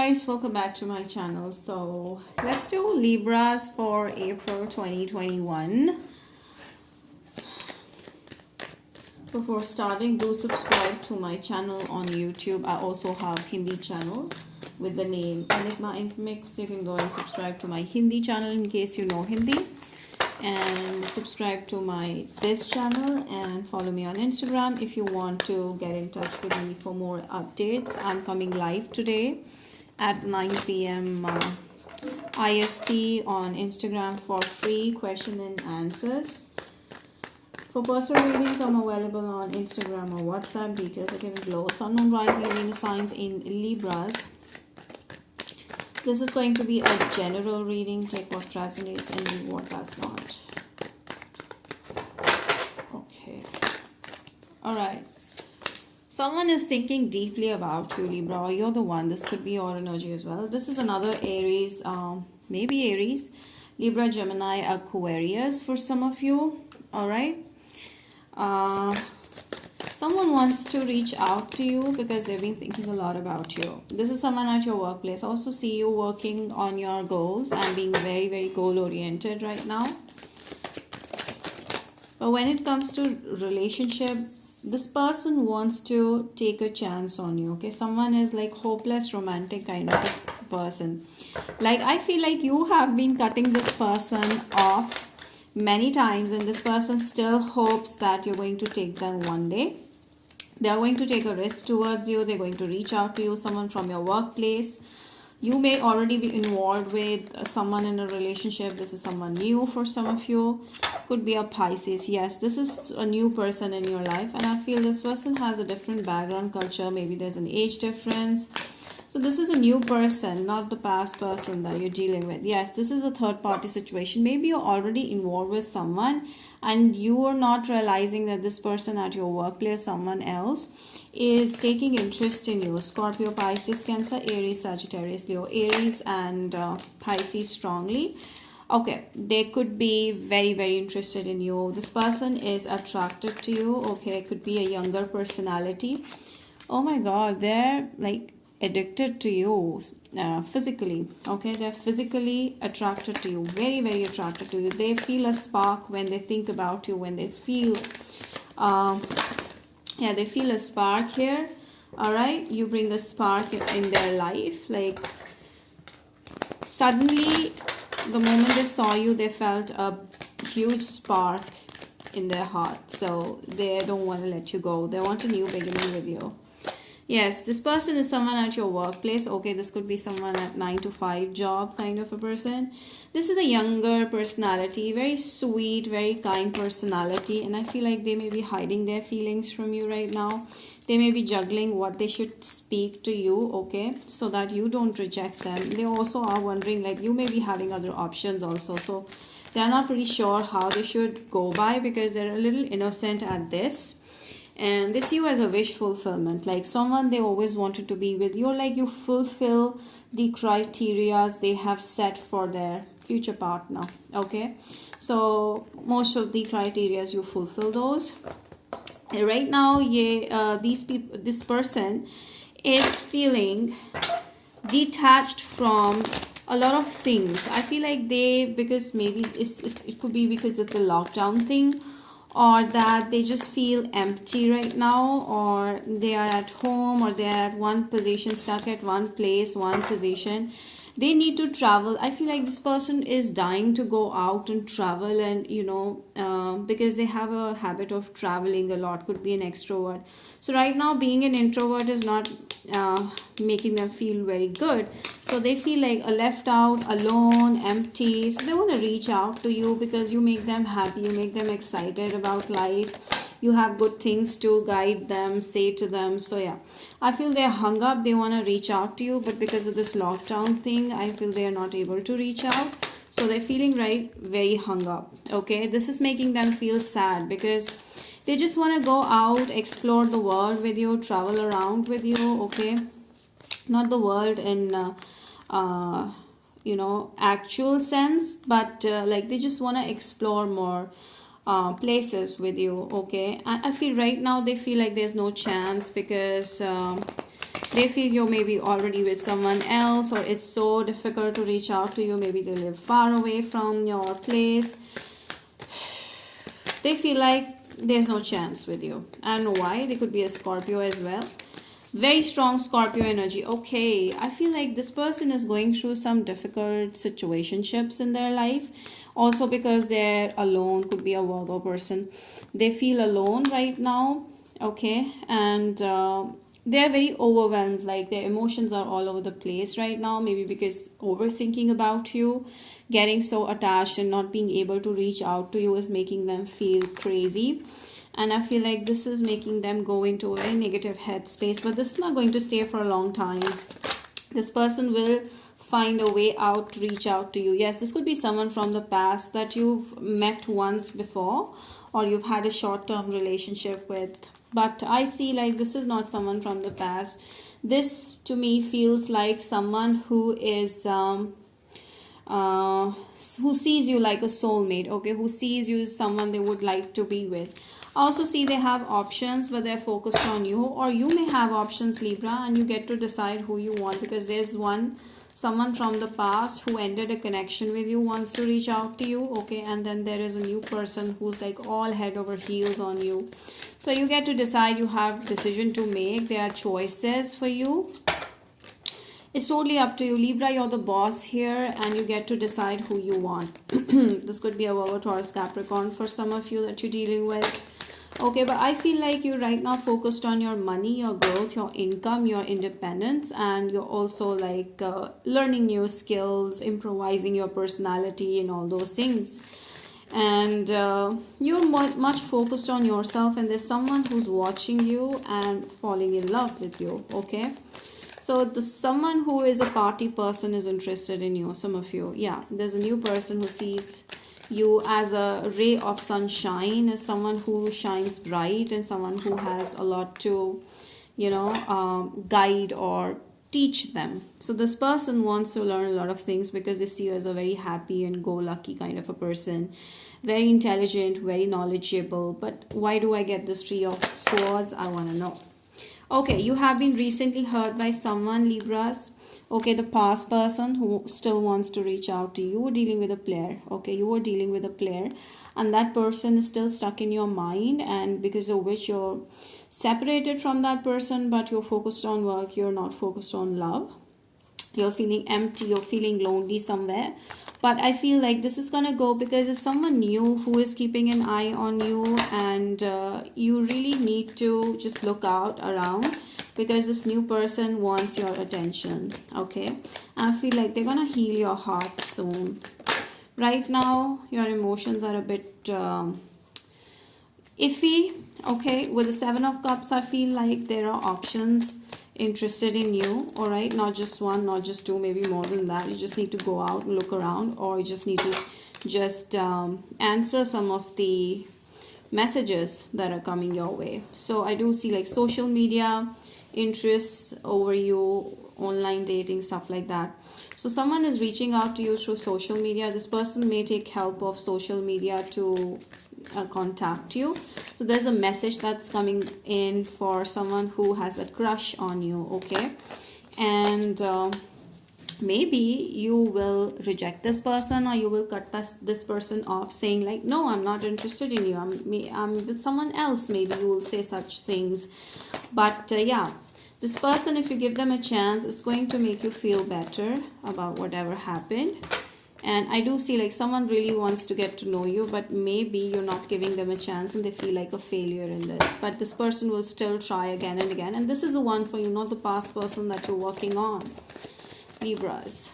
guys, welcome back to my channel. So let's do Libras for April 2021. Before starting, do subscribe to my channel on YouTube. I also have Hindi channel with the name Enigma Ink Mix. You can go and subscribe to my Hindi channel in case you know Hindi, and subscribe to this channel and follow me on Instagram if you want to get in touch with me for more updates. I'm coming live today at 9 p.m. IST on Instagram for free question and answers. For personal readings, I'm available on Instagram or WhatsApp. Details are given below. Sun, Moon, Rising, and the signs in Libras. This is going to be a general reading. Take what resonates and leave what does not. Okay. Alright. Someone is thinking deeply about you, Libra, or you're the one. This could be your energy as well. This is another Aries, maybe Aries, Libra, Gemini, Aquarius for some of you. Alright. Someone wants to reach out to you because they've been thinking a lot about you. This is someone at your workplace. Also see you working on your goals and being very, very goal oriented right now. But when it comes to relationship, this person wants to take a chance on you. Okay, someone is like hopeless romantic kind of a person. Like I feel like you have been cutting this person off many times, and this person still hopes that you're going to take them one day. They are going to take a risk towards you. They're going to reach out to you, someone from your workplace. You may already be involved with someone in a relationship. This is someone new for some of you. Could be a Pisces. Yes, this is a new person in your life, and I feel this person has a different background, culture. Maybe there's an age difference. So this is a new person, not the past person that you're dealing with. Yes, this is a third party situation. Maybe you're already involved with someone and you are not realizing that this person at your workplace, someone else, is taking interest in you. Scorpio, Pisces, Cancer, Aries, Sagittarius, Leo. Aries and Pisces strongly. Okay, they could be very, very interested in you. This person is attracted to you. Okay, it could be a younger personality. Oh my God, they're like addicted to you physically. Okay, they're physically attracted to you, very, very attracted to you. They feel a spark when they think about you, when they feel they feel a spark here. All right, you bring a spark in their life. Like suddenly the moment they saw you, they felt a huge spark in their heart, so they don't want to let you go. They want a new beginning with you. Yes, this person is someone at your workplace. Okay, this could be someone at 9 to 5 job kind of a person. This is a younger personality, very sweet, very kind personality. And I feel like they may be hiding their feelings from you right now. They may be juggling what they should speak to you, okay, so that you don't reject them. They also are wondering, like, you may be having other options also. So they're not really sure how they should go by because they're a little innocent at this. And they see you as a wish fulfillment, like someone they always wanted to be with. You're like, you fulfill the criterias they have set for their future partner. Okay, so most of the criterias you fulfill those. And right now, this person is feeling detached from a lot of things. I feel like because maybe it could be because of the lockdown thing, or that they just feel empty right now, or they are at home, or they are at one position, stuck at one place, one position. They need to travel. I feel like this person is dying to go out and travel, and because they have a habit of traveling a lot. Could be an extrovert. So right now being an introvert is not making them feel very good. So they feel like left out, alone, empty. So they want to reach out to you because you make them happy, you make them excited about life. You have good things to guide them, say to them. So yeah, I feel they're hung up. They want to reach out to you, but because of this lockdown thing, I feel they are not able to reach out. So they're feeling very hung up. Okay, this is making them feel sad because they just want to go out, explore the world with you, travel around with you. Okay, not the world in actual sense, but like they just want to explore more places with you. Okay, and I feel right now they feel like there's no chance because They feel you're maybe already with someone else, or it's so difficult to reach out to you. Maybe they live far away from your place. They feel like there's no chance with you. I don't know why. They could be a Scorpio as well. Very strong Scorpio energy. Okay, I feel like this person is going through some difficult situationships in their life. Also because they're alone, could be a Virgo person. They feel alone right now. Okay, and they're very overwhelmed. Like their emotions are all over the place right now. Maybe because overthinking about you, getting so attached and not being able to reach out to you is making them feel crazy. And I feel like this is making them go into a very negative headspace, but this is not going to stay for a long time. This person will find a way out to reach out to you. Yes, this could be someone from the past that you've met once before, or you've had a short-term relationship with. But I see like this is not someone from the past. This to me feels like someone who is who sees you like a soulmate. Okay, who sees you as someone they would like to be with. Also see they have options, but they're focused on you, or you may have options, Libra, and you get to decide who you want, because there's someone from the past who ended a connection with you, wants to reach out to you. Okay, and then there is a new person who's like all head over heels on you. So you get to decide. You have decision to make. There are choices for you. It's totally up to you, Libra. You're the boss here, and you get to decide who you want. This could be a Virgo, Taurus, Capricorn for some of you that you're dealing with. Okay, but I feel like you're right now focused on your money, your growth, your income, your independence, and you're also like learning new skills, improvising your personality and all those things. And you're much focused on yourself, and there's someone who's watching you and falling in love with you. Okay, so the someone who is a party person is interested in you. Some of you, yeah, there's a new person who sees you as a ray of sunshine, as someone who shines bright, and someone who has a lot to, you know, guide or teach them. So this person wants to learn a lot of things because they see you as a very happy and go lucky kind of a person, very intelligent, very knowledgeable. But why do I get this Three of Swords? I want to know. Okay, you have been recently hurt by someone, Libras. Okay, the past person who still wants to reach out to you. You were dealing with a player. Okay, you were dealing with a player, and that person is still stuck in your mind, and because of which you're separated from that person, but you're focused on work. You're not focused on love. You're feeling empty. You're feeling lonely somewhere. But I feel like this is gonna go because it's someone new who is keeping an eye on you, and you really need to just look out around, because this new person wants your attention. Okay, I feel like they're gonna heal your heart soon. Right now your emotions are a bit iffy. Okay, with the Seven of Cups, I feel like there are options interested in you. All right, not just one, not just two, maybe more than that. You just need to go out and look around, or you just need to just answer some of the messages that are coming your way. So I do see like social media interests over you, online dating, stuff like that. So someone is reaching out to you through social media. This person may take help of social media to contact you. So there's a message that's coming in for someone who has a crush on you. Okay, and maybe you will reject this person, or you will cut this person off, saying like, no, I'm not interested in you, I'm with someone else. Maybe you will say such things. But yeah, this person, if you give them a chance, is going to make you feel better about whatever happened. And I do see like someone really wants to get to know you, but maybe you're not giving them a chance and they feel like a failure in this. But this person will still try again and again. And this is the one for you, not the past person that you're working on. Libras.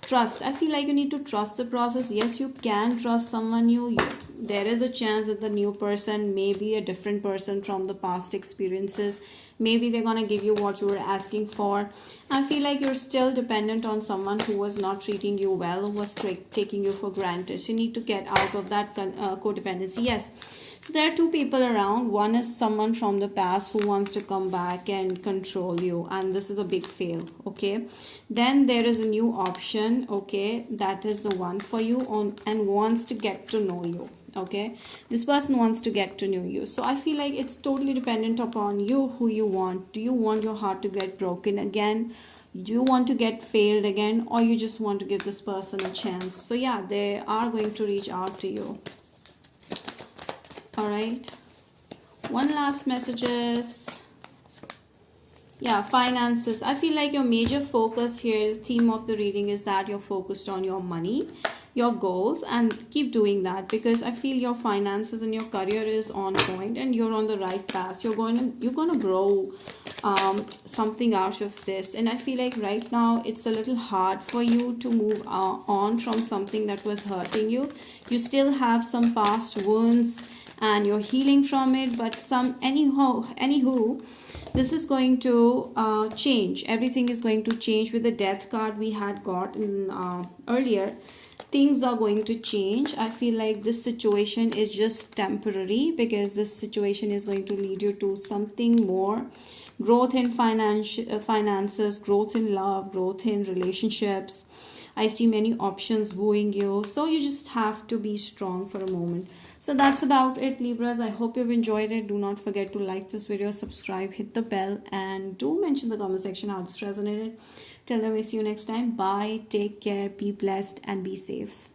Trust. I feel like you need to trust the process. Yes, you can trust someone new. There is a chance that the new person may be a different person from the past experiences. Maybe they're going to give you what you were asking for. I feel like you're still dependent on someone who was not treating you well, who was taking you for granted. So you need to get out of that codependency. Yes, So there are two people around. One is someone from the past who wants to come back and control you, and this is a big fail. Okay, then there is a new option. Okay, that is the one for you on and wants to get to know you. Okay, this person wants to get to know you. So I feel like it's totally dependent upon you, who you want. Do you want your heart to get broken again? Do you want to get failed again, or you just want to give this person a chance? So yeah, they are going to reach out to you. All right, one last messages. Yeah, finances. I feel like your major focus here, the theme of the reading is that you're focused on your money, your goals, and keep doing that, because I feel your finances and your career is on point and you're on the right path. You're going to grow something out of this, and I feel like right now it's a little hard for you to move on from something that was hurting you. You still have some past wounds and you're healing from it, but anywho, this is going to change. Everything is going to change. With the death card we had got in earlier, things are going to change. I feel like this situation is just temporary, because this situation is going to lead you to something more. Growth in finances, growth in love, growth in relationships. I see many options wooing you, so you just have to be strong for a moment. So that's about it, Libras. I hope you've enjoyed it. Do not forget to like this video, subscribe, hit the bell, and do mention in the comment section how this resonated. Till then, we see you next time. Bye, take care, be blessed, and be safe.